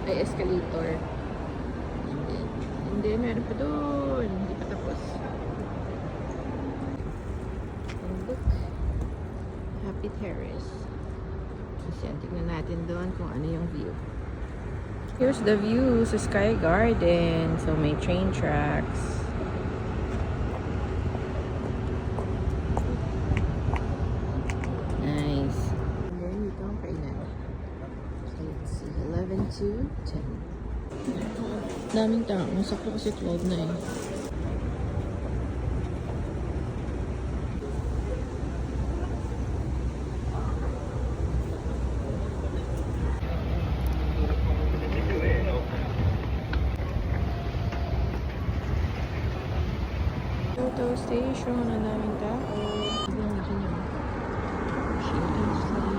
Ay, escalator. Hindi, meron pa doon. Hindi pa tapos. And look. Happy Terrace. Kasi yan, tignan natin doon kung ano yung view. Here's the view sa Sky Garden. So, may train tracks. Nice. And then, dito ang kainan. So, let's see. 11 to 10. Daming tao. Masakto kasi 12 na eh. Auto station. Ang daming tao. Ang laki niya. Shading station.